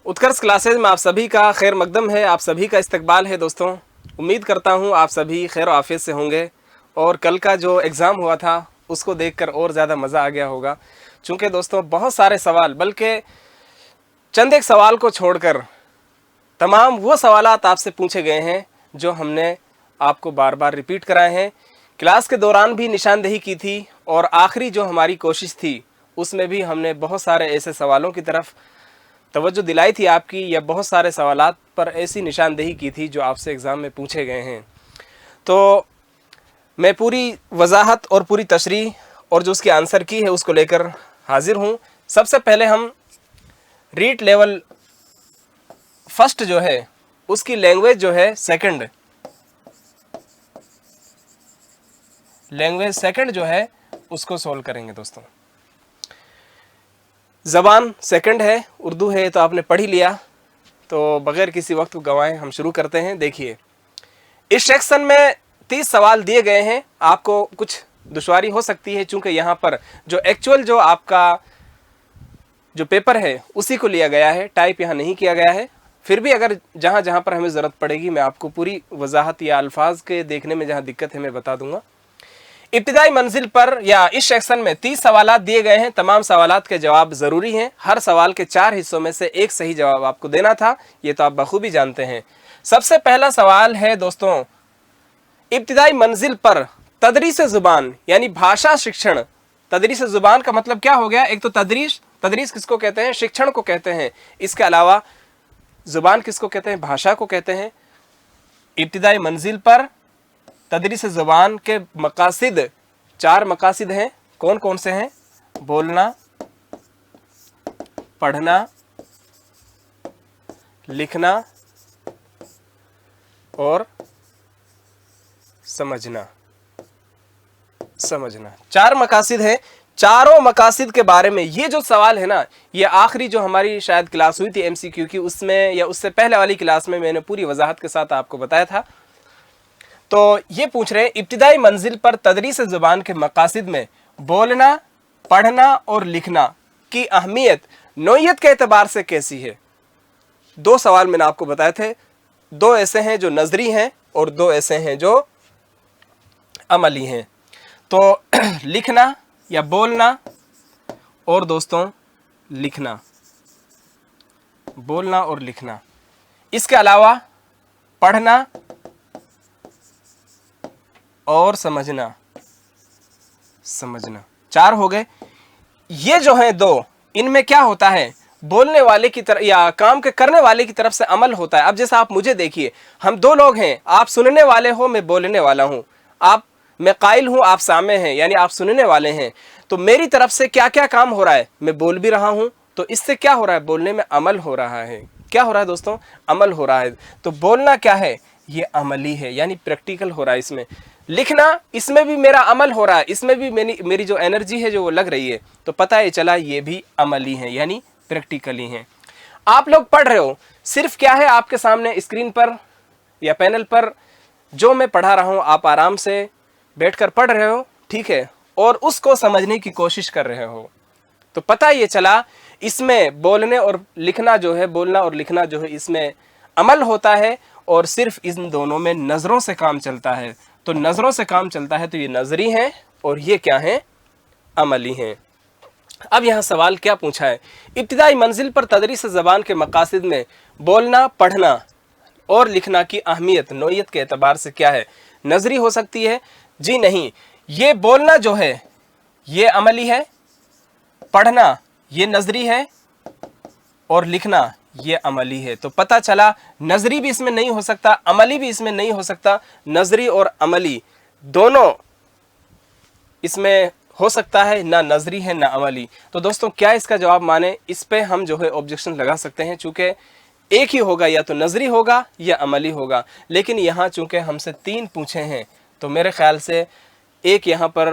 उत्कर्ष classes में आप सभी का खैर मकदम है, आप सभी का इस्तकबाल है। दोस्तों उम्मीद करता हूँ आप सभी खैर आफियत से होंगे और कल का जो एग्ज़ाम हुआ था उसको देखकर और ज़्यादा मज़ा आ गया होगा। चूँकि दोस्तों बहुत सारे सवाल, बल्कि चंद एक सवाल को छोड़कर तमाम वो सवालात आपसे पूछे गए हैं जो हमने आपको बार बार रिपीट कराए हैं। क्लास के दौरान भी निशानदेही की थी और आखिरी जो हमारी कोशिश थी उसमें भी हमने बहुत सारे ऐसे सवालों की तरफ तवज्जो दिलाई थी आपकी, या बहुत सारे सवालात पर ऐसी निशानदेही की थी जो आपसे एग्ज़ाम में पूछे गए हैं। तो मैं पूरी वजाहत और पूरी तशरीह और जो उसकी आंसर की है उसको लेकर हाजिर हूँ। सबसे पहले हम रीड लेवल फर्स्ट जो है उसकी लैंग्वेज जो है सेकंड, लैंग्वेज सेकंड जो है उसको सोल्व करेंगे। दोस्तों ज़बान सेकंड है, उर्दू है, तो आपने पढ़ ही लिया, तो बगैर किसी वक्त को गंवाए हम शुरू करते हैं। देखिए इस सेक्शन में 30 सवाल दिए गए हैं। आपको कुछ दुश्वारी हो सकती है चूँकि यहाँ पर जो एक्चुअल जो आपका जो पेपर है उसी को लिया गया है, टाइप यहाँ नहीं किया गया है। फिर भी अगर जहाँ जहाँ पर हमें ज़रूरत पड़ेगी मैं आपको पूरी वजाहत या अल्फाज के देखने में जहाँ दिक्कत है मैं बता दूंगा। इब्तिदाई मंजिल पर या इस सेक्शन में 30 सवालात दिए गए हैं। तमाम सवालात के जवाब ज़रूरी हैं। हर सवाल के 4 हिस्सों में से एक सही जवाब आपको देना था, ये तो आप बखूबी जानते हैं। सबसे पहला सवाल है दोस्तों, इब्तिदाई मंजिल पर तदरीस ज़ुबान यानी भाषा शिक्षण। तदरीस ज़ुबान का मतलब क्या हो गया? एक तो तदरीस किसको कहते हैं? शिक्षण को कहते हैं। इसके अलावा ज़ुबान किसको कहते हैं? भाषा को कहते हैं। इब्तिदाई मंजिल पर तदरीस ज़ुबान के मकासिद, 4 मकासिद हैं। कौन कौन से हैं? बोलना, पढ़ना, लिखना और समझना। 4 मकासिद हैं। चारों मकासिद के बारे में ये जो सवाल है ना, ये आखिरी जो हमारी शायद क्लास हुई थी MCQ की, उसमें या उससे पहले वाली क्लास में मैंने पूरी वजाहत के साथ आपको बताया था। तो ये पूछ रहे हैं इब्तिदाई मंजिल पर तदरीस ज़ुबान के मकासिद में बोलना, पढ़ना और लिखना की अहमियत नौइयत के एतबार से कैसी है? 2 सवाल मैंने आपको बताए थे। 2 ऐसे हैं जो नजरी हैं और 2 ऐसे हैं जो अमली हैं। तो लिखना या बोलना और दोस्तों लिखना, बोलना और लिखना। इसके अलावा पढ़ना और समझना। 4 हो गए। ये जो है 2, इनमें क्या होता है? बोलने वाले की तरफ या काम के करने वाले की तरफ से अमल होता है। अब जैसा आप मुझे देखिए, हम 2 लोग हैं, आप सुनने वाले हो, मैं बोलने वाला हूं। मैं काइल हूं, आप सामे हैं, यानी आप सुनने वाले हैं। तो मेरी तरफ से क्या क्या काम हो रहा है? मैं बोल भी रहा हूं, तो इससे क्या हो रहा है? बोलने में अमल हो रहा है। क्या हो रहा है दोस्तों? अमल हो रहा है। तो बोलना क्या है? ये अमली है, यानी प्रैक्टिकल हो रहा है। इसमें लिखना, इसमें भी मेरा अमल हो रहा है, इसमें भी मेरी जो एनर्जी है जो वो लग रही है। तो पता है चला ये भी अमली है, यानी प्रैक्टिकली हैं। आप लोग पढ़ रहे हो, सिर्फ क्या है आपके सामने स्क्रीन पर या पैनल पर जो मैं पढ़ा रहा हूं, आप आराम से बैठकर पढ़ रहे हो, ठीक है, और उसको समझने की कोशिश कर रहे हो। तो पता ये चला इसमें बोलने और लिखना जो है, बोलना और लिखना जो है, इसमें अमल होता है और सिर्फ इन दोनों में नज़रों से काम चलता है। तो नज़रों से काम चलता है तो ये नजरी हैं और ये क्या हैं? अमली हैं। अब यहाँ सवाल क्या पूछा है? इब्तिदाई मंजिल पर तदरीस ज़बान के मकासिद में बोलना, पढ़ना और लिखना की अहमियत नौइयत के एतबार से क्या है? नजरी हो सकती है? जी नहीं। ये बोलना जो है ये अमली है, पढ़ना ये नजरी है और लिखना ये अमली है। तो पता चला नजरी भी इसमें नहीं हो सकता, अमली भी इसमें नहीं हो सकता। नजरी और अमली दोनों इसमें हो सकता है, ना नजरी है ना अमली। तो दोस्तों क्या इसका जवाब माने? इस पे हम जो है ऑब्जेक्शन लगा सकते हैं, चूंकि एक ही होगा, या तो नजरी होगा या अमली होगा। लेकिन यहाँ चूंकि हमसे 3 पूछे हैं तो मेरे ख्याल से एक यहाँ पर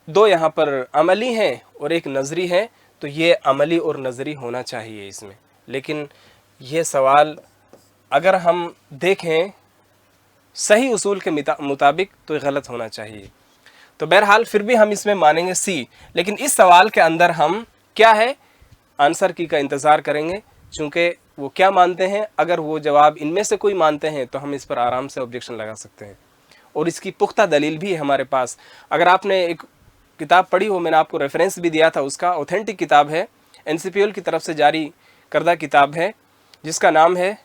2 यहाँ पर अमली हैं और एक नजरी है, तो ये अमली और नजरी होना चाहिए इसमें। लेकिन ये सवाल अगर हम देखें सही उसूल के मुताबिक तो गलत होना चाहिए। तो बहरहाल फिर भी हम इसमें मानेंगे सी। लेकिन इस सवाल के अंदर हम क्या है? आंसर की का इंतज़ार करेंगे, चूँकि वो क्या मानते हैं। अगर वो जवाब इनमें से कोई मानते हैं तो हम इस पर आराम से ऑब्जेक्शन लगा सकते हैं, और इसकी पुख्ता दलील भी है हमारे पास। अगर आपने एक किताब पढ़ी हो, मैंने आपको रेफरेंस भी दिया था उसका, ऑथेंटिक किताब है, एनसीपीएल की तरफ से जारी करदा किताब है, जिसका नाम है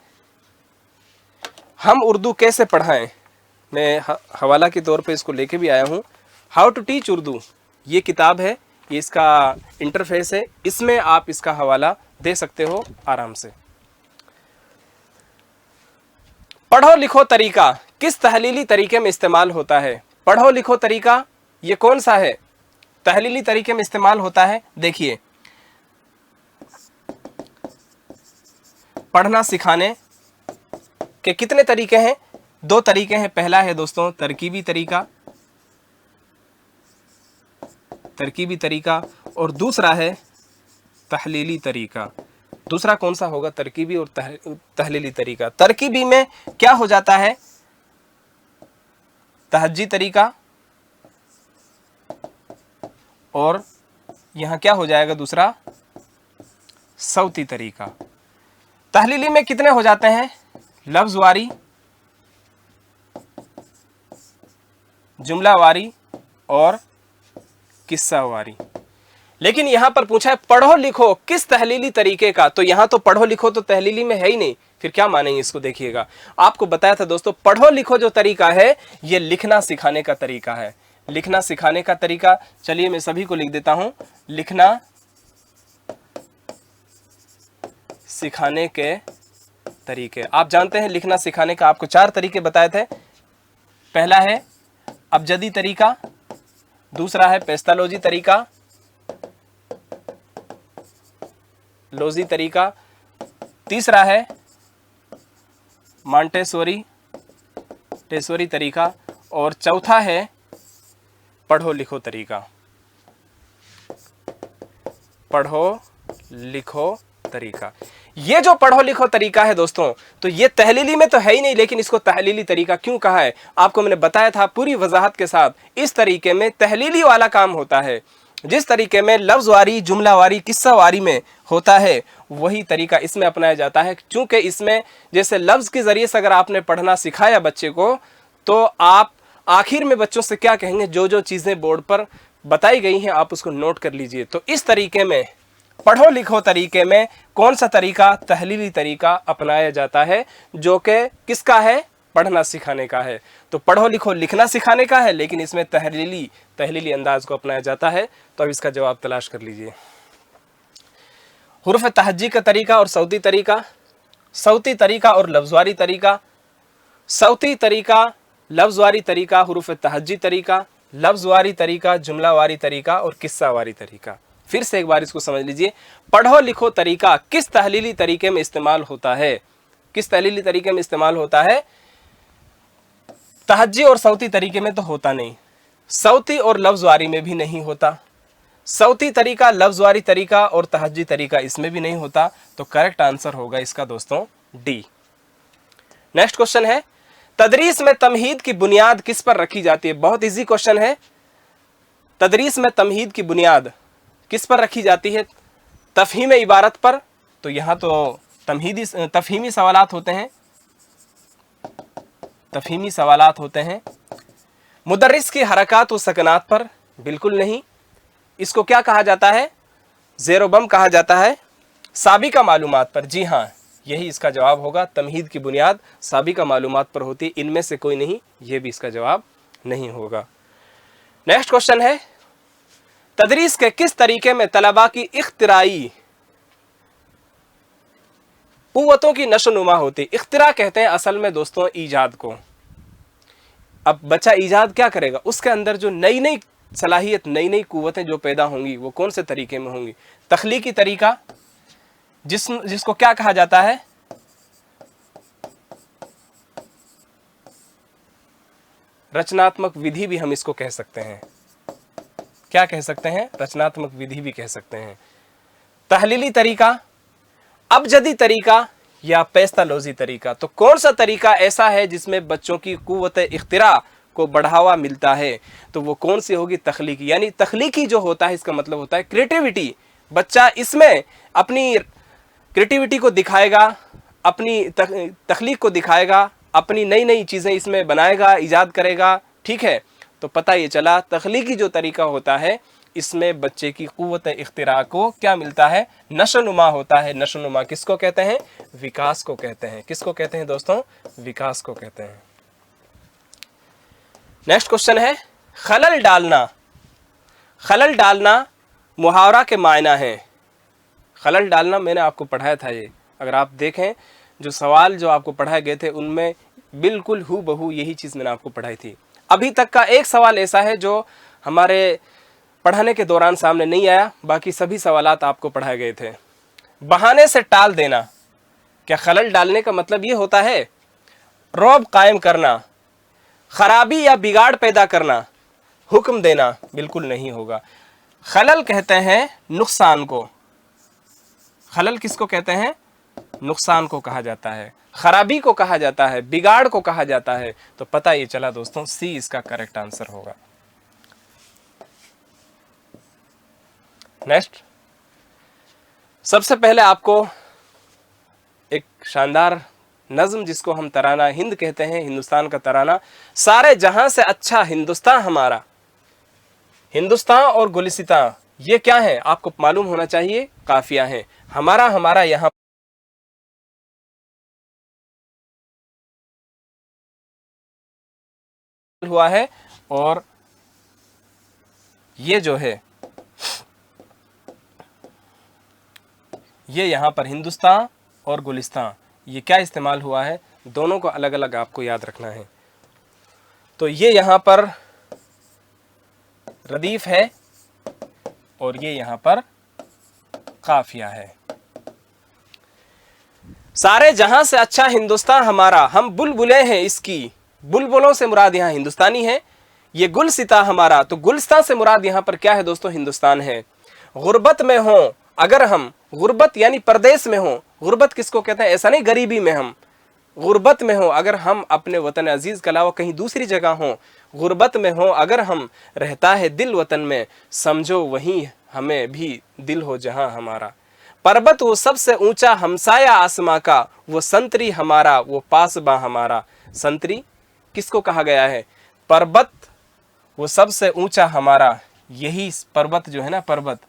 हम उर्दू कैसे पढ़ाएं। मैं हवाला के तौर पे इसको लेके भी आया हूँ, हाउ टू टीच उर्दू, ये किताब है, ये इसका इंटरफेस है, इसमें आप इसका हवाला दे सकते हो आराम से। पढ़ो लिखो तरीका किस तहलीली तरीके में इस्तेमाल होता है। पढ़ो लिखो तरीका ये कौन सा है, तहलीली तरीके में इस्तेमाल होता है। देखिए, पढ़ना सिखाने के कितने तरीके हैं, 2 तरीके हैं। पहला है दोस्तों तरकीबी तरीका, तरकीबी तरीका, और दूसरा है तहलीली तरीका। दूसरा कौन सा होगा, तरकीबी और तहलीली तरीका। तरकीबी में क्या हो जाता है, तहज्जी तरीका, और यहां क्या हो जाएगा दूसरा, सौती तरीका। तहलीली में कितने हो जाते हैं, लफ्ज़वारी, जुमलावारी और किस्सावारी। लेकिन यहां पर पूछा है पढ़ो लिखो किस तहलीली तरीके का, तो यहां तो पढ़ो लिखो तो तहलीली में है ही नहीं, फिर क्या मानेंगे इसको। देखिएगा, आपको बताया था दोस्तों, पढ़ो लिखो जो तरीका है ये लिखना सिखाने का तरीका है, लिखना सिखाने का तरीका। चलिए मैं सभी को लिख देता हूं, लिखना सिखाने के तरीके। आप जानते हैं लिखना सिखाने का आपको 4 तरीके बताए थे। पहला है अबजदी तरीका, दूसरा है पेस्तालोजी तरीका, लोजी तरीका, तीसरा है मांटेसोरी टेसोरी तरीका, और चौथा है पढ़ो लिखो तरीका। पढ़ो लिखो तरीका, ये जो पढ़ो लिखो तरीका है दोस्तों, तो ये तहलीली में तो है ही नहीं, लेकिन इसको तहलीली तरीका क्यों कहा है आपको मैंने बताया था पूरी वजाहत के साथ। इस तरीके में तहलीली वाला काम होता है, जिस तरीके में लफ्ज़वारी, जुमलावारी, किस्सावारी में होता है वही तरीका इसमें अपनाया जाता है। क्योंकि इसमें जैसे लफ्ज़ के ज़रिए से अगर आपने पढ़ना सिखाया बच्चे को, तो आप आखिर में बच्चों से क्या कहेंगे, जो जो चीज़ें बोर्ड पर बताई गई हैं आप उसको नोट कर लीजिए। तो इस तरीके में पढ़ो लिखो तरीके में कौन सा तरीका, तहलीली तरीका अपनाया जाता है, जो कि किसका है, पढ़ना सिखाने का है। तो पढ़ो लिखो लिखना सिखाने का है, लेकिन इसमें तहलीली अंदाज को अपनाया जाता है। तो अब इसका जवाब तलाश कर लीजिए। हुर्फ तहज्जी का तरीका और सौती तरीका, सौती तरीका और लफ्ज़वारी तरीका, सौती तरीका, लफ्ज़वारी तरीका, हुर्फ तहज्जी तरीका, लफ्ज़वारी तरीका, जुमलावारी तरीका और किस्सावारी तरीका। फिर से एक बार इसको समझ लीजिए, पढ़ो लिखो तरीका किस तहलीली तरीके में इस्तेमाल होता है, किस तहलीली तरीके में इस्तेमाल होता है। तहज्जी और सौती तरीके में तो होता नहीं, सौती और लफ्ज़वारी में भी नहीं होता, सौती तरीका, लफ्ज़वारी तरीका और तहज्जी तरीका इसमें भी नहीं होता। तो करेक्ट आंसर होगा इसका दोस्तों डी। नेक्स्ट क्वेश्चन है, तदरीस में तमहीद की बुनियाद किस पर रखी जाती है। बहुत इजी क्वेश्चन है, तदरीस में तमहीद की बुनियाद किस पर रखी जाती है, तफहीम इबारत पर। तो यहाँ तो तफहीमी सवालात होते हैं, तफहीमी सवालात होते हैं। मुदर्रिस की हरकात व सकनात पर बिल्कुल नहीं, इसको क्या कहा जाता है, ज़ेरो बम कहा जाता है। साबिका मालूमात पर, जी हाँ यही इसका जवाब होगा। तमहीद की बुनियाद साबिका मालूमात पर होती है, इनमें से कोई नहीं, ये भी इसका जवाब नहीं होगा। नेक्स्ट क्वेश्चन है, तदरीस के किस तरीके में तलबा की इख्तिराई कुव्वतों की नशोनुमा होती। इख्तिरा कहते हैं असल में दोस्तों ईजाद को। अब बच्चा ईजाद क्या करेगा, उसके अंदर जो नई नई सलाहियत, नई नई कुव्वतें जो पैदा होंगी वो कौन से तरीके में होंगी। तख्लीकी तरीका, जिसको क्या कहा जाता है, रचनात्मक विधि भी हम इसको कह सकते हैं। क्या कह सकते हैं, रचनात्मक विधि भी कह सकते हैं। तहलीली तरीका, अबजदी तरीका या पेस्तालोजी तरीका। तो कौन सा तरीका ऐसा है जिसमें बच्चों की कुव्वत इख्तिरा को बढ़ावा मिलता है, तो वो कौन सी होगी, तख्लीकी। यानी तख्लीकी जो होता है इसका मतलब होता है क्रिएटिविटी। बच्चा इसमें अपनी क्रिएटिविटी को दिखाएगा, अपनी तख्लीक को दिखाएगा, अपनी नई नई चीज़ें इसमें बनाएगा, ईजाद करेगा, ठीक है। तो पता ये चला तख्लीकी जो तरीका होता है इसमें बच्चे की क़ुव्वत इख्तिरा को क्या मिलता है, नशोनुमा होता है। नशोनुमा किसको कहते हैं, विकास को कहते हैं। किसको कहते हैं दोस्तों, विकास को कहते हैं। नेक्स्ट क्वेश्चन है खलल डालना। खलल डालना मुहावरा के मायना है। खलल डालना मैंने आपको पढ़ाया था, ये अगर आप देखें जो सवाल जो आपको पढ़ाए गए थे उनमें बिल्कुल हूबहू यही चीज़ मैंने आपको पढ़ाई थी। अभी तक का एक सवाल ऐसा है जो हमारे पढ़ाने के दौरान सामने नहीं आया, बाकी सभी सवालात आपको पढ़ाए गए थे। बहाने से टाल देना, क्या खलल डालने का मतलब ये होता है रौब कायम करना, खराबी या बिगाड़ पैदा करना, हुक्म देना? बिल्कुल नहीं होगा। खलल कहते हैं नुकसान को। खलल किसको कहते हैं, नुकसान को कहा जाता है, खराबी को कहा जाता है, बिगाड़ को कहा जाता है। तो पता ये चला दोस्तों सी इसका करेक्ट आंसर होगा। नेक्स्ट, सबसे पहले आपको एक शानदार नज्म जिसको हम तराना हिंद कहते हैं, हिंदुस्तान का तराना, सारे जहां से अच्छा हिंदुस्तान हमारा। हिंदुस्तान और गुलिस्तान ये क्या है आपको मालूम होना चाहिए, काफिया है। हमारा हमारा यहां हुआ है, और ये जो है ये यहां पर हिंदुस्तान और गुलिस्तान ये क्या इस्तेमाल हुआ है, दोनों को अलग अलग आपको याद रखना है। तो ये यहां पर रदीफ है और ये यहां पर काफिया है। सारे जहां से अच्छा हिंदुस्तान हमारा, हम बुलबुलें हैं इसकी, बुलबुलों से मुराद यहां हिंदुस्तानी है। ये गुलसिता हमारा, तो गुलस्तान से मुराद यहां पर क्या है दोस्तों, हिंदुस्तान है। गुर्बत में हो अगर हम, गुर्बत यानी परदेश में हो, गुर्बत किसको कहते हैं, ऐसा नहीं गरीबी में हम, गुर्बत में हो अगर हम अपने वतन अजीज के अलावा कहीं दूसरी जगह हो, गुर्बत में हो अगर हम, रहता है दिल वतन में, समझो वहीं हमें भी दिल हो जहां हमारा। पर्वत वो सबसे ऊंचा हमसाया आसमां का, वो संतरी हमारा वो पासबा हमारा। संतरी किसको कहा गया है, पर्वत वो सबसे ऊंचा हमारा, यही पर्वत जो है ना, पर्वत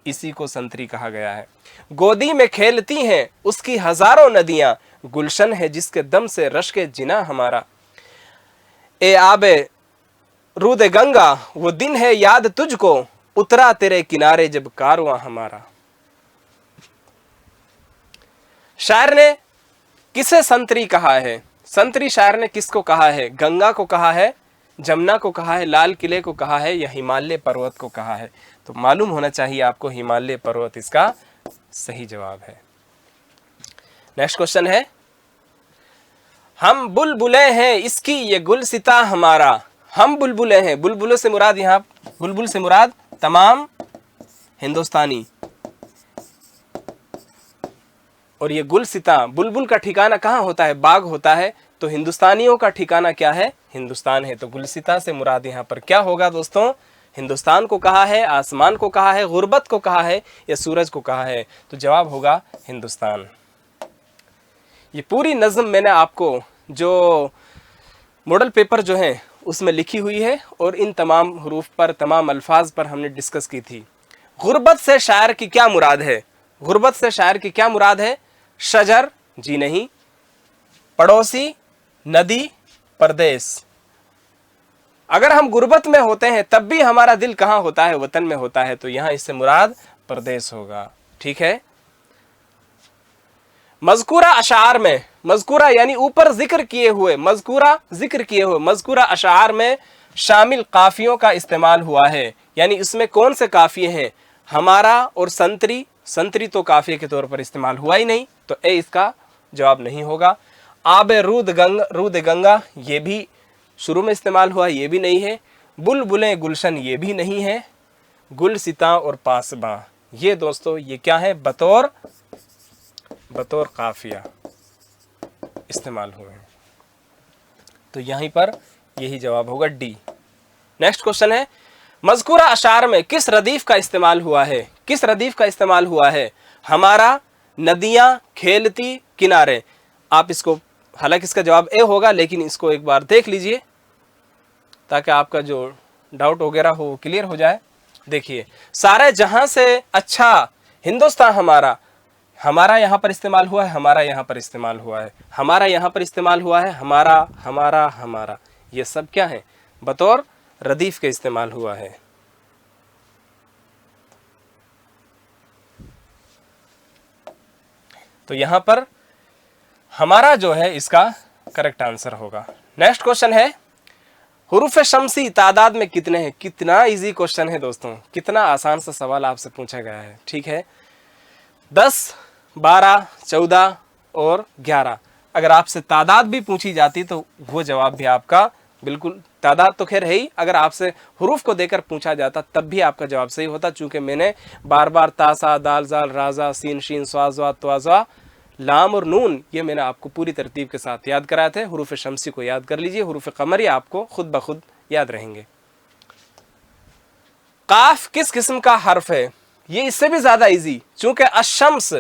इसी को संतरी कहा गया है। गोदी में खेलती हैं उसकी हजारों नदियां, गुलशन है जिसके दम से रश्के जिना हमारा। ए आबे रूद गंगा वो दिन है याद तुझको, उतरा तेरे किनारे जब कारवां हमारा। शायर ने किसे संतरी कहा है, संतरी शायर ने किसको कहा है, गंगा को कहा है, जमुना को कहा है, लाल किले को कहा है, या हिमालय पर्वत को कहा है? तो मालूम होना चाहिए आपको हिमालय पर्वत इसका सही जवाब है। नेक्स्ट क्वेश्चन है हम बुलबुले हैं इसकी ये गुलसिता हमारा। हम बुलबुले हैं, बुलबुलों से मुराद यहां, बुलबुल से मुराद तमाम हिंदुस्तानी, और ये गुलसिता, बुलबुल का ठिकाना कहाँ होता है, बाग होता है। तो हिंदुस्तानियों का ठिकाना क्या है, हिंदुस्तान है। तो गुलसिता से मुराद यहाँ पर क्या होगा दोस्तों, हिंदुस्तान को कहा है, आसमान को कहा है, गुर्बत को कहा है, या सूरज को कहा है? तो जवाब होगा हिंदुस्तान। ये पूरी नज़्म मैंने आपको जो मॉडल पेपर जो है उसमें लिखी हुई है, और इन तमाम हरूफ पर, तमाम अल्फाज पर हमने डिस्कस की थी। गुर्बत से शायर की क्या मुराद है, गुर्बत से शायर की क्या मुराद है? शजर जी नहीं, पड़ोसी, नदी, परदेश। अगर हम गुर्बत में होते हैं तब भी हमारा दिल कहाँ होता है, वतन में होता है। तो यहां इससे मुराद परदेश होगा, ठीक है। मज़कूरा अशार में, मज़कूरा यानी ऊपर जिक्र किए हुए, मज़कूरा जिक्र किए हुए, मज़कूरा अशार में शामिल काफियों का इस्तेमाल हुआ है। यानी इसमें कौन से काफिये हैं, हमारा और संतरी। संतरी तो काफिये के तौर पर इस्तेमाल हुआ ही नहीं, तो ए इसका जवाब नहीं होगा। आबे रूद गंगा ये भी शुरू में इस्तेमाल हुआ, ये भी नहीं है। बुलबुलें गुलशन ये भी नहीं है। गुलसिता और पासबा ये दोस्तों ये क्या है, बतौर काफिया इस्तेमाल हुए हैं। तो यहीं पर यही जवाब होगा डी। नेक्स्ट क्वेश्चन है मज़कूरा अशार में किस रदीफ का इस्तेमाल हुआ है, किस रदीफ का इस्तेमाल हुआ है? हमारा, नदियां, खेलती, किनारे। आप इसको, हालांकि इसका जवाब ए होगा, लेकिन इसको एक बार देख लीजिए ताकि आपका जो डाउट वगैरह हो वो क्लियर हो जाए। देखिए, सारे जहां से अच्छा हिंदुस्तान हमारा, हमारा यहाँ पर इस्तेमाल हुआ है, हमारा यहाँ पर इस्तेमाल हुआ है, हमारा यहाँ पर इस्तेमाल हुआ है, हमारा हमारा हमारा, ये सब क्या है, बतौर रदीफ के इस्तेमाल हुआ है। तो यहां पर हमारा जो है इसका करेक्ट आंसर होगा। नेक्स्ट क्वेश्चन है, हुरूफ शम्सी तादाद में कितने हैं? कितना इजी क्वेश्चन है दोस्तों, कितना आसान सा सवाल आपसे पूछा गया है। ठीक है, 10, 12, 14 और 11। अगर आपसे तादाद भी पूछी जाती तो वो जवाब भी आपका बिल्कुल, तादाद तो खैर है ही, अगर आपसे हुरूफ को देकर पूछा जाता तब भी आपका जवाब सही होता, चूंकि मैंने बार बार तासा, दाल, जाल, राजा, सीन, शीन, स्वाज़वा, त्वाज़वा, लाम और नून, ये मैंने आपको पूरी तरतीब के साथ याद कराए थे। हुरूफ शम्सी को याद कर लीजिए, हुरूफ कमरी आपको खुद ब खुद याद रहेंगे। काफ किस किस्म का हर्फ है? ये इससे भी ज्यादा इजी, चूंकि अशम्स,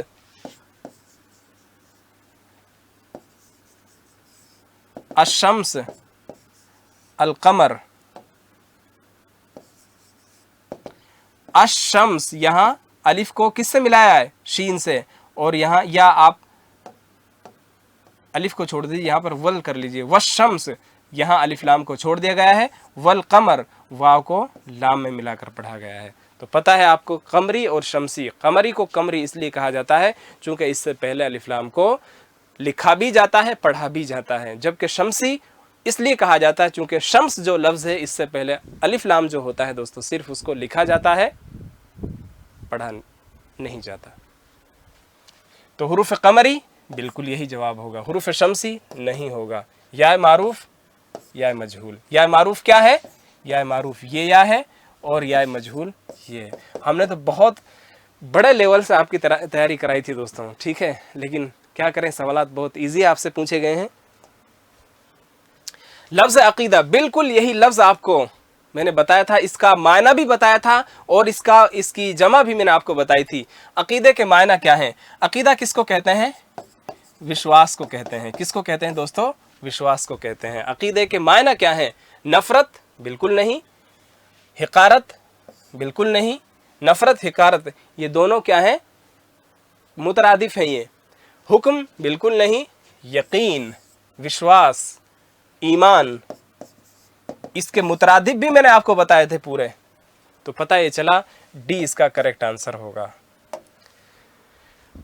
अशम्स, अलकमर, अशम्स, यहां अलिफ को किससे मिलाया है? शीन से, और यहां या आप अलिफ को छोड़ दीजिए, यहां पर वल कर लीजिए, वशम्स, यहां अलिफ लाम को छोड़ दिया गया है, वल कमर, वाव को लाम में मिलाकर पढ़ा गया है। तो पता है आपको, कमरी और शम्सी, कमरी को कमरी इसलिए कहा जाता है चूंकि इससे पहले अलिफ लाम को लिखा भी जाता है, पढ़ा भी जाता है, जबकि शम्सी इसलिए कहा जाता है चूंकि शम्स जो लफ्ज है इससे पहले अलिफ लाम जो होता है दोस्तों, सिर्फ उसको लिखा जाता है, पढ़ा नहीं जाता। तो हुरूफ कमरी बिल्कुल यही जवाब होगा, हुरूफ शम्सी नहीं होगा। या मारूफ, या मजहूल। या मारूफ क्या है? या मारूफ ये या है, और या मजहूल ये है। हमने तो बहुत बड़े लेवल से आपकी तैयारी कराई थी दोस्तों, ठीक है, लेकिन क्या करें, सवालात बहुत इजी आपसे पूछे गए हैं। लफ्ज अकीदा, बिल्कुल यही लफ्ज आपको मैंने बताया था, इसका मायना भी बताया था और इसकी जमा भी मैंने आपको बताई थी। अकीदे के मायना क्या है? अकीदा किसको कहते हैं? विश्वास को कहते हैं। किसको कहते हैं दोस्तों? विश्वास को कहते हैं। अकीदे के मायना क्या है? नफरत बिल्कुल नहीं, हिकारत बिल्कुल नहीं। नफरत, हिकारत ये दोनों क्या है? मुतरादिफ हैं ये। हुक्म बिल्कुल नहीं। यकीन, विश्वास, ईमान, इसके मुतरादिफ भी मैंने आपको बताए थे पूरे, तो पता ये चला डी इसका करेक्ट आंसर होगा।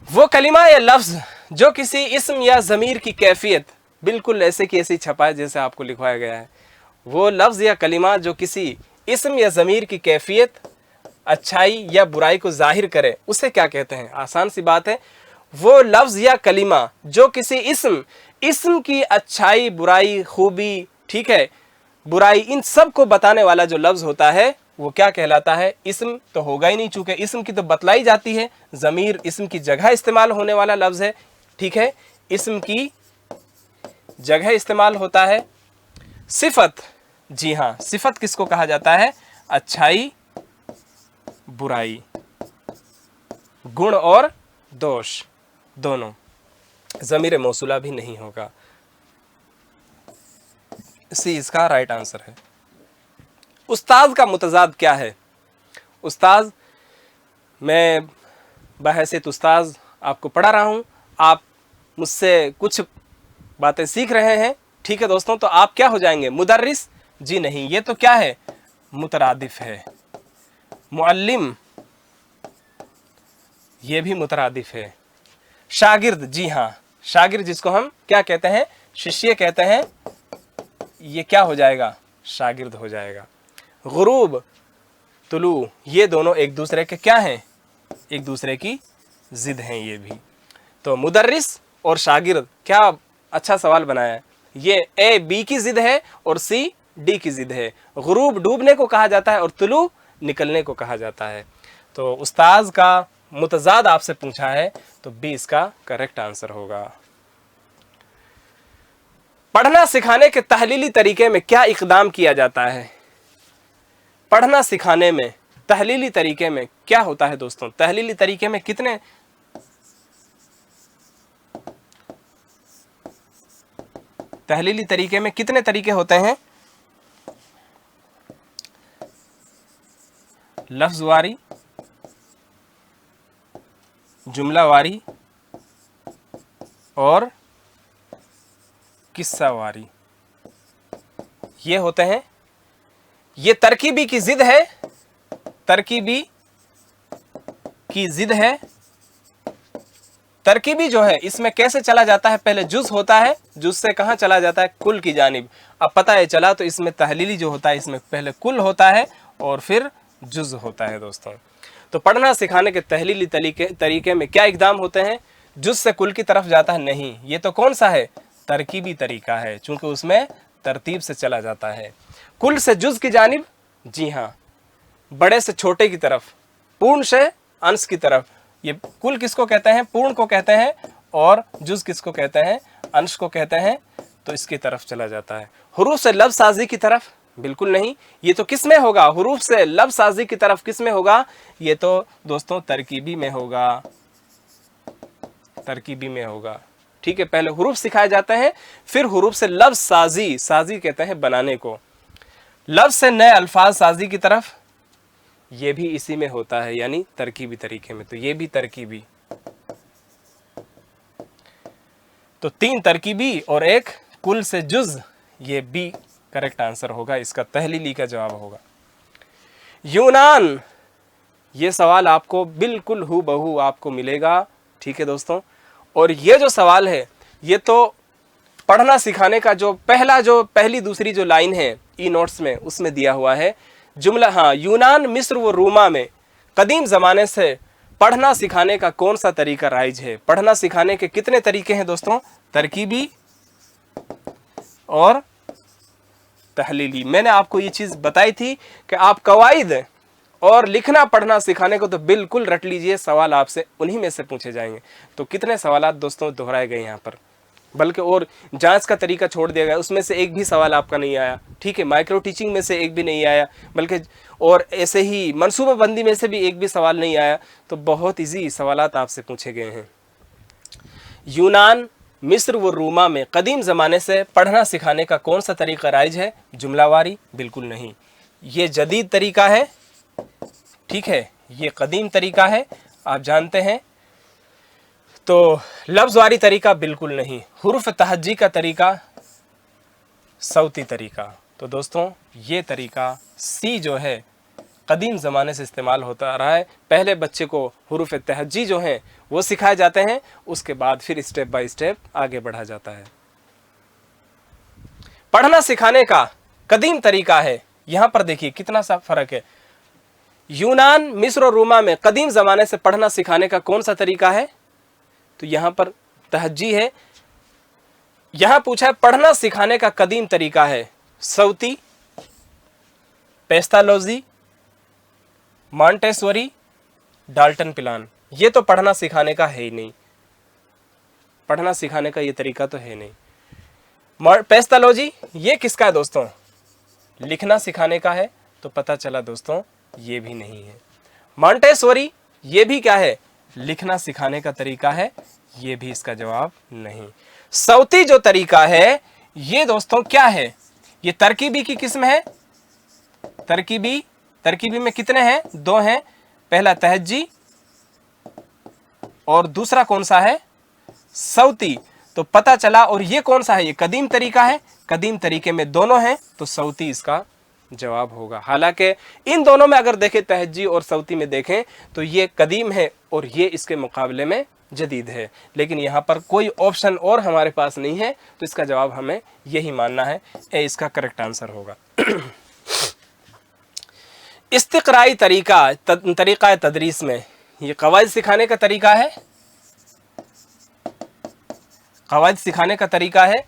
वो कलिमा या लफ्ज जो किसी इस्म या ज़मीर की कैफियत, बिल्कुल ऐसे की ऐसी छपा है जैसे आपको लिखवाया गया है। वो लफ्ज या कलिमा जो किसी इस्म या ज़मीर की कैफियत, अच्छाई या बुराई को जाहिर करे, उसे क्या कहते हैं? आसान सी बात है, वो लफ्ज या कलिमा जो किसी इस्म की अच्छाई, बुराई, खूबी, ठीक है, बुराई, इन सब को बताने वाला जो लफ्ज होता है वो क्या कहलाता है? इस्म तो होगा ही नहीं, चूंकि इस्म की तो बतलाई जाती है। ज़मीर इस्म की जगह इस्तेमाल होने वाला लफ्ज है, ठीक है, इस्म की जगह इस्तेमाल होता है। सिफत, जी हाँ, सिफत किसको कहा जाता है? अच्छाई, बुराई, गुण और दोष दोनों। ज़मीर मौसूला भी नहीं होगा। सी इसका राइट आंसर है। उस्ताद का मुतजाद क्या है? उस्ताद, मैं बहैसियत उस्ताद आपको पढ़ा रहा हूँ, आप मुझसे कुछ बातें सीख रहे हैं, ठीक है दोस्तों, तो आप क्या हो जाएंगे? मुदर्रिस? जी नहीं, ये तो क्या है? मुतरादिफ है। मुअल्लिम, ये भी मुतरादिफ है। शागिर्द, जी हाँ, शागिर्द जिसको हम क्या कहते हैं? शिष्य कहते हैं, ये क्या हो जाएगा? शागिर्द हो जाएगा। गुरूब, तुलू, ये दोनों एक दूसरे के क्या हैं? एक दूसरे की जिद हैं ये भी। तो मुदर्रिस और शागिर्द, क्या अच्छा सवाल बनाया है। ये ए बी की जिद है और सी डी की जिद है। गुरूब डूबने को कहा जाता है और तुलू निकलने को कहा जाता है। तो उस्ताद का मुतजाद आपसे पूछा है, तो बी इसका करेक्ट आंसर होगा। पढ़ना सिखाने के तहलीली तरीके में क्या इक़दाम किया जाता है? पढ़ना सिखाने में तहलीली तरीके में क्या होता है दोस्तों? तहलीली तरीके में कितने तहलीली तरीके में कितने तरीके होते हैं? लफ्ज़वारी, जुमलावारी और किस्सावारी, ये होते हैं। ये तरकीबी की जिद है, तरकीबी की जिद है। तरकीबी जो है इसमें कैसे चला जाता है? पहले जुज होता है, जुज से कहाँ चला जाता है? कुल की जानिब। अब पता है चला, तो इसमें तहलीली जो होता है इसमें पहले कुल होता है और फिर जुज होता है दोस्तों। तो पढ़ना सिखाने के तहलीली तरीके में क्या इकदाम होते हैं? जुज से कुल की तरफ जाता है? नहीं, ये तो कौन सा है? तरकीबी तरीका है, चूंकि उसमें तरतीब से चला जाता है। कुल से जुज की जानिब, जी हाँ, बड़े से छोटे की तरफ, पूर्ण से अंश की तरफ। ये कुल किसको कहते हैं? पूर्ण को कहते हैं। और जुज किसको कहते हैं? अंश को कहते हैं। तो इसकी तरफ चला जाता है। हुरूफ से लफ्ज़ साजी की तरफ? बिल्कुल नहीं। ये तो किस में होगा? हुरूफ से लफ्ज़ साजी की तरफ किस में होगा? ये तो दोस्तों तरकीबी में होगा, तरकीबी में होगा। ठीक है, पहले हुरूफ सिखाए जाते हैं, फिर हुरूफ से लफ्ज़ साजी, साजी कहते हैं बनाने को। लफ्ज़ से नए अल्फाज साजी की तरफ, ये भी इसी में होता है, यानी तरकीबी तरीके में। तो ये भी तरकीबी। तो 3 तरकीबी और 1 कुल से जुज, ये भी करेक्ट आंसर होगा, इसका तहलीली का जवाब होगा। यूनान, ये सवाल आपको बिल्कुल हूबहू आपको मिलेगा। ठीक है दोस्तों, और ये जो सवाल है ये तो पढ़ना सिखाने का जो पहली दूसरी जो लाइन है ई नोट्स में, उसमें दिया हुआ है जुमला। हाँ, यूनान, मिस्र व रोमा में कदीम ज़माने से पढ़ना सिखाने का कौन सा तरीका राइज है? पढ़ना सिखाने के कितने तरीके हैं दोस्तों? तरकीबी और तहलीली। मैंने आपको ये चीज़ बताई थी कि आप कवाइद और लिखना पढ़ना सिखाने को तो बिल्कुल रट लीजिए, सवाल आपसे उन्हीं में से पूछे जाएंगे। तो कितने सवाल दोस्तों दोहराए गए यहाँ पर, बल्कि और जांच का तरीका छोड़ दिया गया, उसमें से एक भी सवाल आपका नहीं आया। ठीक है, माइक्रो टीचिंग में से एक भी नहीं आया, बल्कि और ऐसे ही मनसूबाबंदी में से भी एक भी सवाल नहीं आया। तो बहुत इजी सवालात आपसे पूछे गए हैं। यूनान, मिस्र व रोमा में कदीम ज़माने से पढ़ना सिखाने का कौन सा तरीका राइज है? जुमलावारी? बिल्कुल नहीं, ये जदीद तरीका है। ठीक है, ये कदीम तरीका है, आप जानते हैं। तो लफ्ज़वारी तरीका? बिल्कुल नहीं। हुरूफ तहज्जी का तरीका? सौती तरीका। तो दोस्तों ये तरीका सी जो है कदीम ज़माने से इस्तेमाल होता रहा है। पहले बच्चे को हुरूफ तहज्जी जो हैं वो सिखाए जाते हैं, उसके बाद फिर स्टेप बाय स्टेप आगे बढ़ा जाता है। पढ़ना सिखाने का कदीम तरीका है, यहाँ पर देखिए कितना सा फर्क है। यूनान, मिस्र और रोमा में कदीम ज़माने से पढ़ना सिखाने का कौन सा तरीका है? तो यहाँ पर तहज्जी है। यहाँ पूछा है पढ़ना सिखाने का कदीम तरीका है सौती, पेस्तालोजी, मॉन्टेसोरी, डाल्टन प्लान। ये तो पढ़ना सिखाने का है ही नहीं, पढ़ना सिखाने का ये तरीका तो है नहीं। पेस्तालोजी ये किसका है दोस्तों? लिखना सिखाने का है। तो पता चला दोस्तों ये भी नहीं है। मॉन्टेसोरी ये भी क्या है? लिखना सिखाने का तरीका है। ये भी इसका जवाब नहीं। सौती जो तरीका है ये दोस्तों क्या है? ये तरकीबी की किस्म है। तरकीबी में कितने हैं? 2 हैं। पहला तहज्जी और दूसरा कौन सा है? सौती। तो पता चला, और ये कौन सा है? ये कदीम तरीका है। कदीम तरीके में दोनों हैं, तो सौती इसका जवाब होगा। हालांकि इन दोनों में अगर देखें, तहज्जी और सौती में देखें, तो ये कदीम है और ये इसके मुकाबले में जदीद है। लेकिन यहाँ पर कोई ऑप्शन और हमारे पास नहीं है, तो इसका जवाब हमें यही मानना है, ए इसका करेक्ट आंसर होगा। इस्तिक़राई तरीका तदरीस में ये कवायद सिखाने का तरीका है। कवायद सिखाने का तरीका है।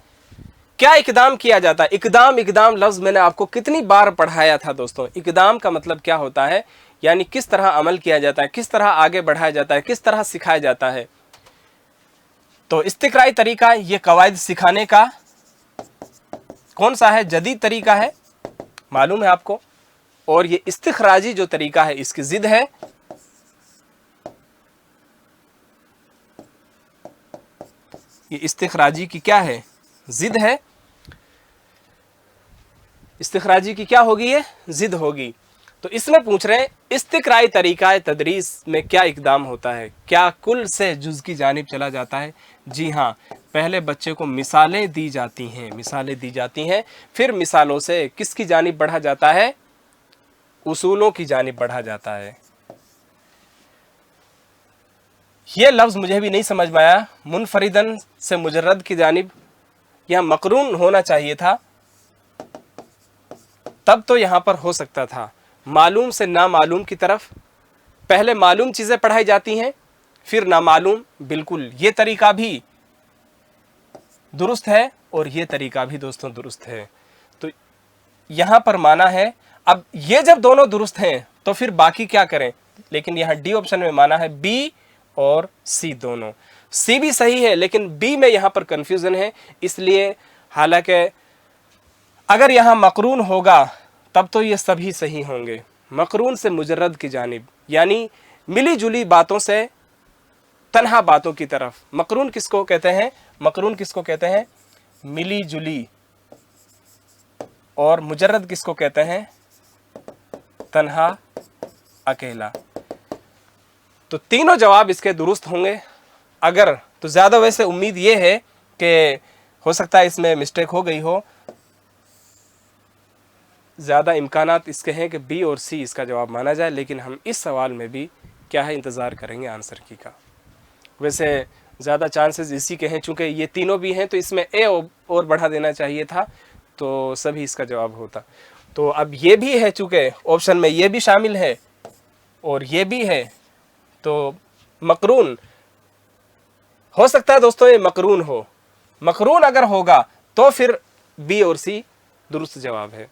क्या इकदाम किया जाता है? इकदाम लफ्ज़ मैंने आपको कितनी बार पढ़ाया था दोस्तों। इकदाम का मतलब क्या होता है? यानी किस तरह अमल किया जाता है, किस तरह आगे बढ़ाया जाता है, किस तरह सिखाया जाता है। तो इस्तिक़राई तरीका ये कवायद सिखाने का कौन सा है? जदीद तरीका है, मालूम है आपको। और ये इस्तिख़राजी जो तरीका है इसकी जिद है। ये इस्तिख़राजी की क्या है? जिद है। इस्तिखराजी की क्या होगी, ये जिद होगी। तो इसमें पूछ रहे हैं इस्तिक्राई तरीका तदरीस में क्या इकदाम होता है, क्या कुल से जुज़ की जानिब चला जाता है। जी हाँ, पहले बच्चे को मिसालें दी जाती हैं, मिसालें दी जाती हैं, फिर मिसालों से किसकी जानिब बढ़ा जाता है, उसूलों की जानिब बढ़ा जाता है। ये लफ्ज़ मुझे भी नहीं समझ में आया, मुनफरिदन से मुजर्रद की जानिब, यहाँ मकरून होना चाहिए था, तब तो यहाँ पर हो सकता था। मालूम से नामालूम की तरफ, पहले मालूम चीज़ें पढ़ाई जाती हैं फिर नामालूम, बिल्कुल ये तरीका भी दुरुस्त है और ये तरीका भी दोस्तों दुरुस्त है। तो यहाँ पर माना है, अब ये जब दोनों दुरुस्त हैं तो फिर बाकी क्या करें, लेकिन यहाँ डी ऑप्शन में माना है बी और सी दोनों। सी भी सही है लेकिन बी में यहाँ पर कंफ्यूजन है, इसलिए हालांकि अगर यहाँ मकरून होगा तब तो ये सभी सही होंगे। मकरून से मुजर्रद की जानिब यानी मिली जुली बातों से तन्हा बातों की तरफ। मकरून किसको कहते हैं, मकरून किसको कहते हैं, मिली जुली, और मुजर्रद किसको कहते हैं, तन्हा, अकेला। तो तीनों जवाब इसके दुरुस्त होंगे। अगर तो ज़्यादा वैसे उम्मीद ये है कि हो सकता है इसमें मिस्टेक हो गई हो, ज़्यादा इम्कानात इसके हैं कि बी और सी इसका जवाब माना जाए, लेकिन हम इस सवाल में भी क्या है इंतज़ार करेंगे आंसर की का। वैसे ज़्यादा चांसेस इसी के हैं, चूँकि ये तीनों भी हैं तो इसमें ए और बढ़ा देना चाहिए था तो सभी इसका जवाब होता। तो अब ये भी है, चूँकि ऑप्शन में ये भी शामिल है और ये भी है, तो मकरून हो सकता है दोस्तों, ये मकरून हो। मकरून अगर होगा तो फिर बी और सी दुरुस्त जवाब है।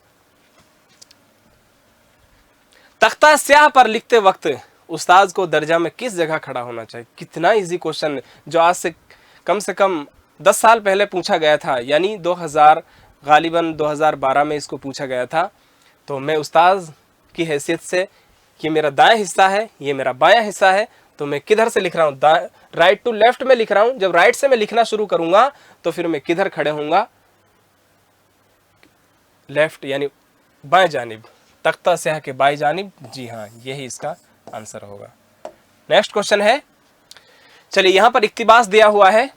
तख्ता स्याह पर लिखते वक्त उस्ताद को दर्जा में किस जगह खड़ा होना चाहिए। कितना इजी क्वेश्चन, जो आज से कम 10 साल पहले पूछा गया था, यानी 2000 गालिबन 2012 में इसको पूछा गया था। तो मैं उस्ताद की हैसियत से, ये मेरा दाएं हिस्सा है, ये मेरा बायां हिस्सा है, तो मैं किधर से लिख रहा हूँ, राइट टू लेफ्ट में लिख रहा हूँ। जब राइट से मैं लिखना शुरू करूंगा तो फिर मैं किधर खड़े होऊंगा, लेफ्ट यानी बाएं जानिब, तख्ता स्याह के बाएं जानिब। जी हाँ, यही इसका आंसर होगा। नेक्स्ट क्वेश्चन है, चलिए यहां पर इक्तिबास दिया हुआ है।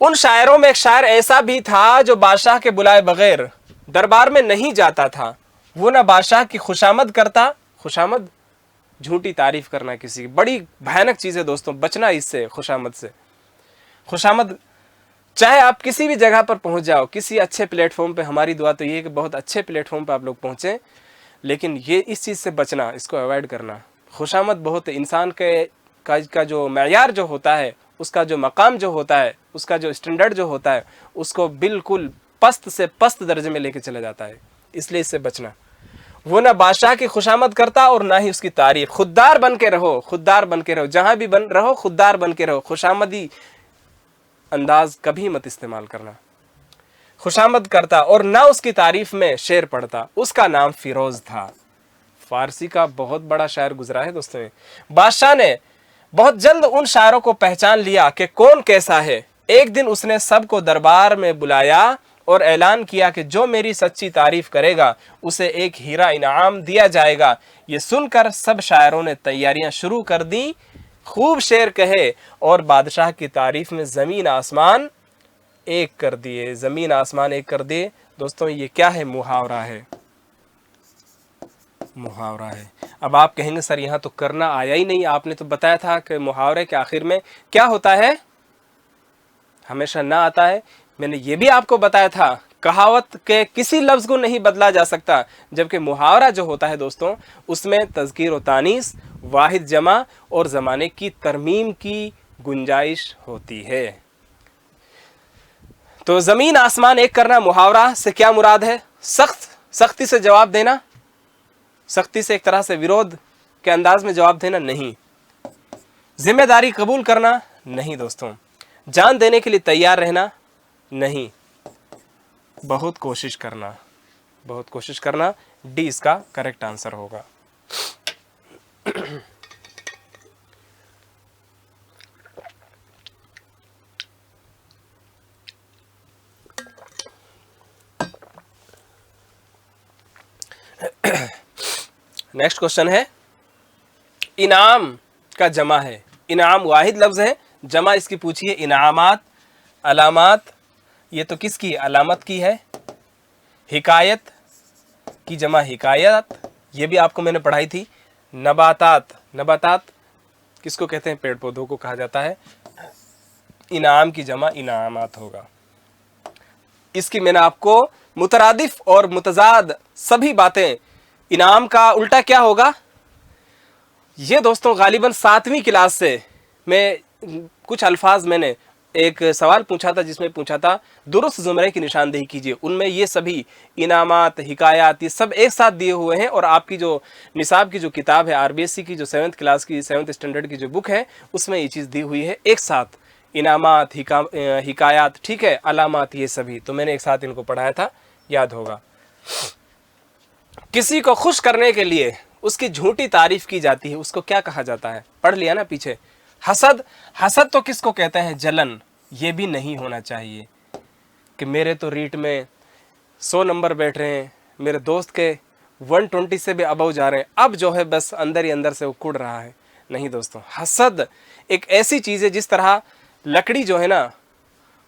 उन शायरों में एक शायर ऐसा भी था जो बादशाह के बुलाए बगैर दरबार में नहीं जाता था। वो ना बादशाह की खुशामद करता, खुशामद झूठी तारीफ करना किसी की, बड़ी भयानक चीज है दोस्तों, बचना इससे, खुशामद से। खुशामद, चाहे आप किसी भी जगह पर पहुंच जाओ, किसी अच्छे प्लेटफॉर्म पे, हमारी दुआ तो ये है कि बहुत अच्छे प्लेटफॉर्म पे आप लोग पहुंचे, लेकिन ये इस चीज़ से बचना, इसको अवॉइड करना। खुशामद बहुत इंसान के का जो मयार जो होता है, उसका जो मकाम जो होता है, उसका जो स्टैंडर्ड जो होता है, उसको बिल्कुल पस्त से पस्त दर्जे में लेके चला जाता है, इसलिए इससे बचना। वो ना बादशाह की खुशामद करता और ना ही उसकी तारीफ। खुददार बन के रहो, खुददार बन के रहो, जहां भी बन रहो खुददार बन के रहो, खुशामदी अंदाज कभी मत इस्तेमाल करना। खुशामद करता और ना उसकी तारीफ में शेर पढ़ता। उसका नाम फिरोज था। फारसी का बहुत बड़ा शायर गुजरा है दोस्तों। बादशाह ने बहुत जल्द उन शायरों को पहचान लिया कि कौन कैसा है। एक दिन उसने सबको दरबार में बुलाया और ऐलान किया कि जो मेरी सच्ची तारीफ करेगा उसे एक हीरा इनाम दिया जाएगा। ये सुनकर सब शायरों ने तैयारियां शुरू कर दी, खूब शेर कहे और बादशाह की तारीफ में जमीन आसमान एक कर दिए, जमीन आसमान एक कर दिए। दोस्तों ये क्या है, मुहावरा है, मुहावरा है। अब आप कहेंगे सर यहाँ तो करना आया ही नहीं, आपने तो बताया था कि मुहावरे के आखिर में क्या होता है, हमेशा ना आता है। मैंने ये भी आपको बताया था, कहावत के किसी लफ्ज़ को नहीं बदला जा सकता, जबकि मुहावरा जो होता है दोस्तों उसमें तज़कीर व तानीस, वाहिद जमा और ज़माने की तरमीम की गुंजाइश होती है। तो ज़मीन आसमान एक करना, मुहावरा से क्या मुराद है, सख्ती से जवाब देना, सख्ती से एक तरह से विरोध के अंदाज में जवाब देना नहीं। जिम्मेदारी कबूल करना नहीं दोस्तों। जान देने के लिए तैयार रहना नहीं। बहुत कोशिश करना, बहुत कोशिश करना। डी इसका करेक्ट आंसर होगा। नेक्स्ट क्वेश्चन है, इनाम का जमा है। इनाम वाहिद लफ्ज है, जमा इसकी पूछिए इनामात, अलामात, ये तो किसकी अलामत की है। हिकायत की जमा हिकायत, ये भी आपको मैंने पढ़ाई थी। नबातात, नबातात किसको कहते हैं, पेड़ पौधों को कहा जाता है। इनाम की जमा इनामात होगा। इसकी मैंने आपको मुतरादिफ और मुतजाद सभी बातें, इनाम का उल्टा क्या होगा, ये दोस्तों गालिबन 7वीं क्लास से मैं कुछ अल्फाज, मैंने एक सवाल पूछा था जिसमें पूछा था दुरुस्त ज़ुमरे की निशानदेही कीजिए, उनमें ये सभी इनामात हिकायात ये सब एक साथ दिए हुए हैं। और आपकी जो निसाब की जो किताब है, आरबीएससी की जो 7th क्लास की 7th स्टैंडर्ड की जो बुक है, उसमें ये चीज़ दी हुई है एक साथ, इनामात हिकायात, ठीक है, अलामात, ये सभी तो मैंने एक साथ इनको पढ़ाया था, याद होगा। किसी को खुश करने के लिए उसकी झूठी तारीफ की जाती है, उसको क्या कहा जाता है, पढ़ लिया ना पीछे। हसद, हसद तो किसको कहते हैं, जलन। ये भी नहीं होना चाहिए कि मेरे तो रीट में 100 नंबर बैठ रहे हैं, मेरे दोस्त के 120 से भी अबव जा रहे हैं, अब जो है बस अंदर ही अंदर से वो कुड़ रहा है। नहीं दोस्तों, हसद एक ऐसी चीज़ है जिस तरह लकड़ी जो है ना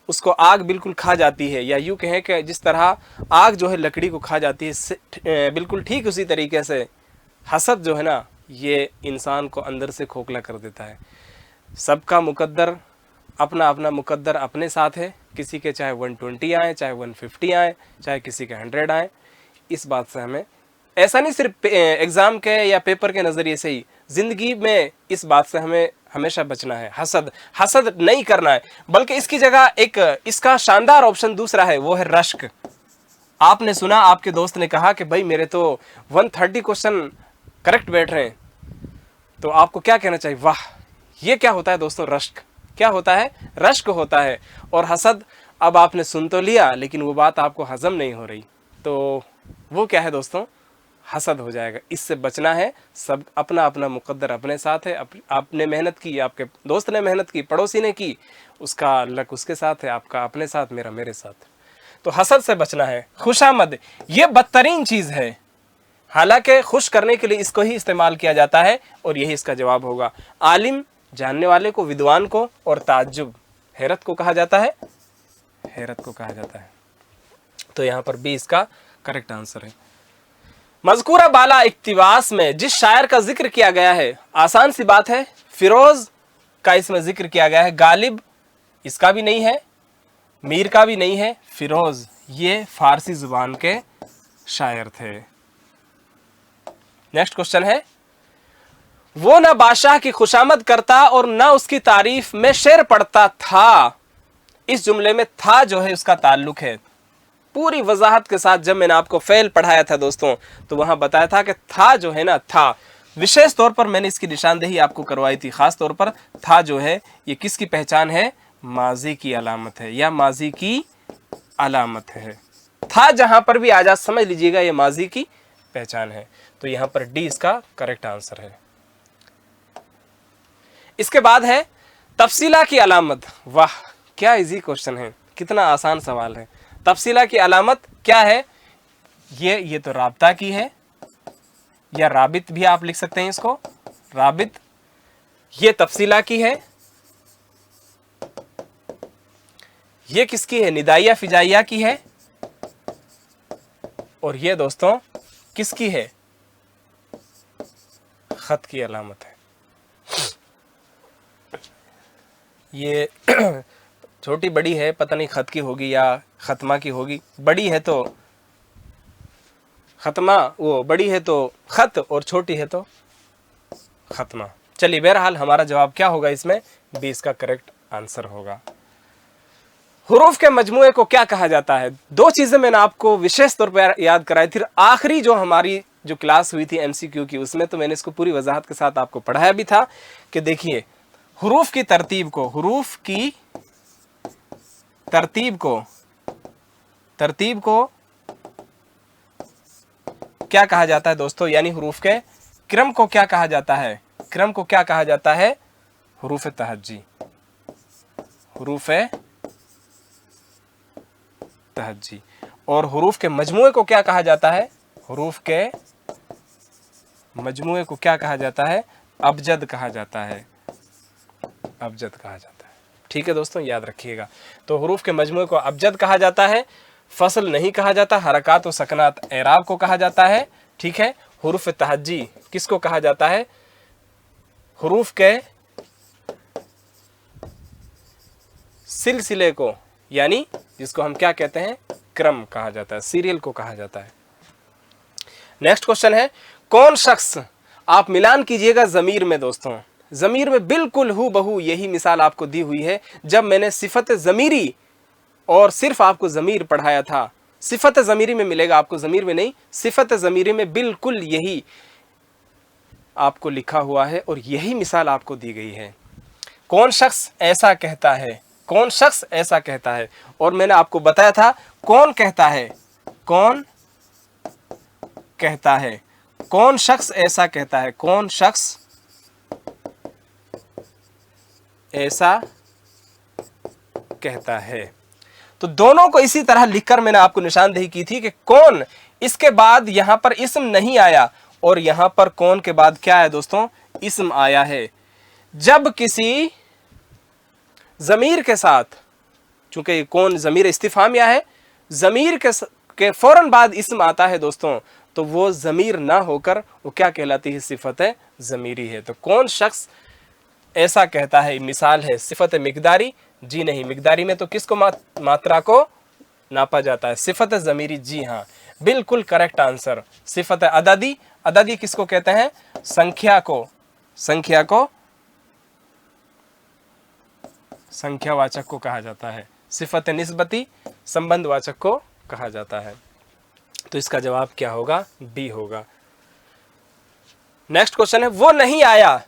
उसको आग बिल्कुल खा जाती है, या यूँ कहें कि जिस तरह आग जो है लकड़ी को खा जाती है, बिल्कुल ठीक उसी तरीके से हसद जो है ना ये इंसान को अंदर से खोखला कर देता है। सबका मुकद्दर, अपना अपना मुकद्दर अपने साथ है, किसी के चाहे 120 आए, चाहे 150 आए, चाहे किसी के 100 आए। इस बात से हमें, ऐसा नहीं सिर्फ एग्ज़ाम के या पेपर के नज़रिए से ही, ज़िंदगी में इस बात से हमें हमेशा बचना है। हसद, हसद नहीं करना है, बल्कि इसकी जगह एक इसका शानदार ऑप्शन दूसरा है, वो है रश्क। आपने सुना, आपके दोस्त ने कहा कि भाई मेरे तो 130 क्वेश्चन करेक्ट बैठ रहे हैं, तो आपको क्या कहना चाहिए, वाह। ये क्या होता है दोस्तों, रश्क। क्या होता है, रश्क होता है। और हसद, अब आपने सुन तो लिया लेकिन वो बात आपको हजम नहीं हो रही, तो वो क्या है दोस्तों, हसद हो जाएगा। इससे बचना है। सब अपना अपना मुकद्दर अपने साथ है। आपने मेहनत की, आपके दोस्त ने मेहनत की, पड़ोसी ने की, उसका लक उसके साथ है, आपका अपने साथ, मेरा मेरे साथ। तो हसद से बचना है। खुशामद, ये बदतरीन चीज़ है, हालांकि खुश करने के लिए इसको ही इस्तेमाल किया जाता है, और यही इसका जवाब होगा। आलिम, जानने वाले को, विद्वान को, और ताज्जुब, हैरत को कहा जाता है, हैरत को कहा जाता है। तो यहाँ पर भी इसका करेक्ट आंसर है। मज़कूरा बाला इक्तिबास में जिस शायर का जिक्र किया गया है, आसान सी बात है, फिरोज का इसमें जिक्र किया गया है। गालिब इसका भी नहीं है, मीर का भी नहीं है, फिरोज ये फारसी जुबान के शायर थे। नेक्स्ट क्वेश्चन है, वो ना बादशाह की खुशामद करता और ना उसकी तारीफ में शेर पढ़ता था। इस जुमले में था जो है उसका ताल्लुक है। पूरी वजाहत के साथ जब मैंने आपको फेल पढ़ाया था दोस्तों, तो वहां बताया था कि था जो है ना, था विशेष तौर पर मैंने इसकी निशानदेही आपको करवाई थी। खास तौर पर था जो है ये किसकी पहचान है, माजी की अलामत है, या माजी की अलामत है। था जहां पर भी आ जा, समझ लीजिएगा ये माजी की पहचान है। तो यहां पर डी इसका करेक्ट आंसर है। इसके बाद है तफसीला की अलामत। वाह क्या इजी क्वेश्चन है, कितना आसान सवाल है। तफसीला की अलामत क्या है, ये तो राबता की है, या राबित भी आप लिख सकते हैं इसको, राबित। ये तफसीला की है, ये किसकी है, निदाइया फिजाइया की है, और ये दोस्तों किसकी है, खत की अलामत है। ये छोटी बड़ी है, पता नहीं खत की होगी या खत्मा की होगी। बड़ी है तो खत्मा, वो बड़ी है तो खत, और छोटी है तो खत्मा। चलिए बहरहाल हमारा जवाब क्या होगा इसमें, 20 का करेक्ट आंसर होगा। हुरूफ के मजमूए को क्या कहा जाता है। दो चीजें मैंने आपको विशेष तौर पर याद कराई थी। आखिरी जो हमारी जो क्लास हुई थी एमसीक्यू की, उसमें तो मैंने इसको पूरी वजाहत के साथ आपको पढ़ाया भी था कि देखिए हुरूफ की तरतीब को, हुरूफ की तरतीब को क्या कहा जाता है दोस्तों, यानी हुरूफ के क्रम को क्या कहा जाता है, क्रम को क्या कहा जाता है, हुरूफ तहज्जी, हुरूफ तहज्जी। और हुरूफ के मजमूए को क्या कहा जाता है, हुरूफ के मजमूए को क्या कहा जाता है? अबजद कहा जाता है, अबजद कहा जाता है। ठीक है दोस्तों, याद रखिएगा। तो हुरूफ के मजमूए को अबजद कहा जाता है, फसल नहीं कहा जाता, हरकात और सकनात एराब को कहा जाता है। ठीक है, हुरूफ तहज्जी किसको कहा जाता है? हुरूफ के सिलसिले को, यानी जिसको हम क्या कहते हैं? क्रम कहा जाता है, सीरियल को कहा जाता है। नेक्स्ट क्वेश्चन है, कौन शख्स, आप मिलान कीजिएगा ज़मीर में दोस्तों, ज़मीर में बिल्कुल हूबहू यही मिसाल आपको दी हुई है जब मैंने सिफत ज़मीरी और सिर्फ आपको ज़मीर पढ़ाया था। सिफत ज़मीरी में मिलेगा आपको, ज़मीर में नहीं, सिफत ज़मीरी में बिल्कुल यही आपको लिखा हुआ है और यही मिसाल आपको दी गई है। कौन शख्स ऐसा कहता है, कौन शख्स ऐसा कहता है, और मैंने आपको बताया था कौन कहता है, कौन कहता है, कौन शख्स ऐसा कहता है, कौन शख्स ऐसा कहता है। तो दोनों को इसी तरह लिखकर मैंने आपको निशानदेही की थी कि कौन, इसके बाद यहां पर इस्म नहीं आया और यहां पर कौन के बाद क्या है दोस्तों? इस्म आया है। जब किसी ज़मीर के साथ, चूंकि कौन ज़मीर इस्तिफामिया है, ज़मीर के फौरन बाद इस्म आता है दोस्तों, तो वो ज़मीर ना होकर वो क्या कहलाती है? सिफत है ज़मीरी है। तो कौन शख्स ऐसा कहता है, मिसाल है सिफत मिकदारी, जी नहीं, मिकदारी में तो किसको मात्रा को नापा जाता है? सिफत ज़मीरी, जी हाँ, बिल्कुल करेक्ट आंसर। सिफत अददी, अददी किसको कहते हैं? संख्या को, संख्या को संख्यावाचक को कहा जाता है। सिफत निस्बती संबंधवाचक को कहा जाता है। तो इसका जवाब क्या होगा? बी होगा। नेक्स्ट क्वेश्चन है, वो नहीं आया,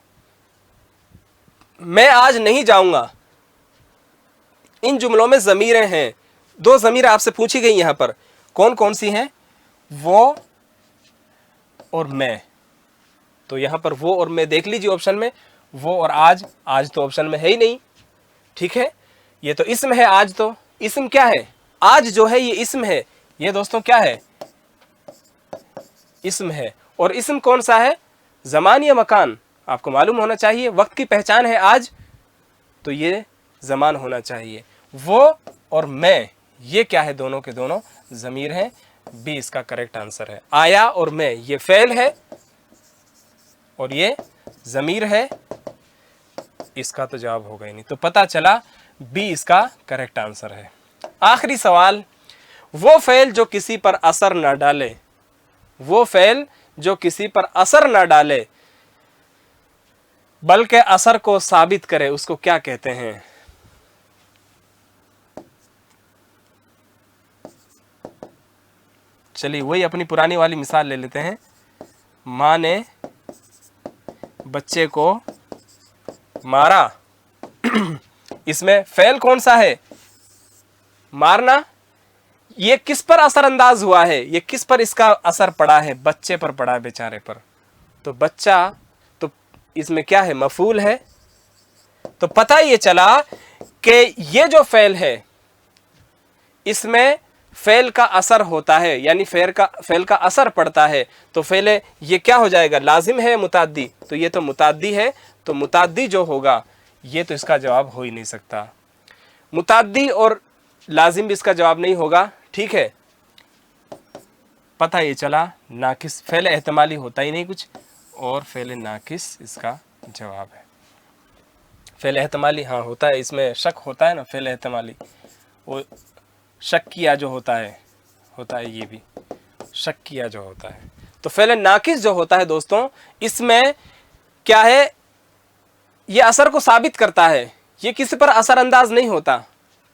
मैं आज नहीं जाऊंगा। इन जुमलों में ज़मीरें हैं, दो ज़मीरें आपसे पूछी गई यहां पर, कौन कौन सी हैं? वो और मैं। तो यहां पर वो और मैं देख लीजिए ऑप्शन में, वो और आज, आज तो ऑप्शन में है ही नहीं। ठीक है, ये तो इस्म है, आज तो इस्म क्या है? आज जो है ये इस्म है, ये दोस्तों क्या है? इस्म है। और इस्म कौन सा है? ज़मान या मकान, आपको मालूम होना चाहिए। वक्त की पहचान है आज, तो ये ज़मान होना चाहिए। वो और मैं, ये क्या है? दोनों के दोनों ज़मीर हैं। बी इसका करेक्ट आंसर है। आया और मैं, ये फ़ेल है और ये ज़मीर है, इसका तो जवाब होगा ही नहीं। तो पता चला बी इसका करेक्ट आंसर है। आखिरी सवाल, वो फ़ेल जो किसी पर असर ना डाले, वो फ़ेल जो किसी पर असर ना डाले बल्कि असर को साबित करे, उसको क्या कहते हैं? चलिए वही अपनी पुरानी वाली मिसाल ले लेते हैं। माँ ने बच्चे को मारा, इसमें फ़ेल कौन सा है? मारना। ये किस पर असरअंदाज हुआ है? ये किस पर इसका असर पड़ा है? बच्चे पर पड़ा है, बेचारे पर। तो बच्चा, तो इसमें क्या है? मफूल है। तो पता ये चला कि ये जो फ़ेल है इसमें फ़ेल का असर होता है, यानी फ़ेल का असर पड़ता है। तो फ़ेल ये क्या हो जाएगा? लाजिम है मुताद्दी, तो ये तो मुताद्दी है। तो मुताद्दी जो होगा ये तो इसका जवाब हो ही नहीं सकता। मुताद्दी और लाजिम भी इसका जवाब नहीं होगा। ठीक है, पता ये चला नाकिस, फ़ेल एहतमाली होता ही नहीं कुछ, और फ़ेल नाकिस इसका जवाब है। फ़ेल एहतमाली हाँ होता है, इसमें शक होता है ना, फ़ेल एहतमाली, वो शक किया जो होता है ये भी शक किया जो होता है। तो फ़ेल नाकिस जो होता है दोस्तों, इसमें क्या है? ये असर को साबित करता है, ये किसी पर असरअंदाज नहीं होता।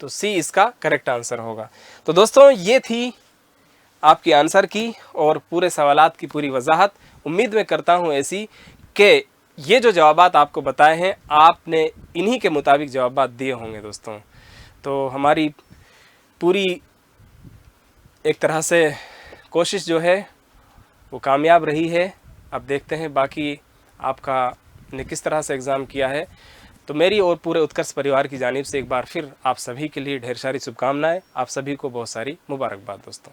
तो सी इसका करेक्ट आंसर होगा। तो दोस्तों ये थी आपकी आंसर की और पूरे सवालात की पूरी वजाहत। उम्मीद मैं करता हूँ ऐसी कि ये जो जवाबात आपको बताए हैं आपने इन्हीं के मुताबिक जवाबात दिए होंगे दोस्तों। तो हमारी पूरी एक तरह से कोशिश जो है वो कामयाब रही है। अब देखते हैं बाकी आपका ने किस तरह से एग्ज़ाम किया है। तो मेरी और पूरे उत्कर्ष परिवार की जानिब से एक बार फिर आप सभी के लिए ढेर सारी शुभकामनाएं, आप सभी को बहुत सारी मुबारकबाद दोस्तों।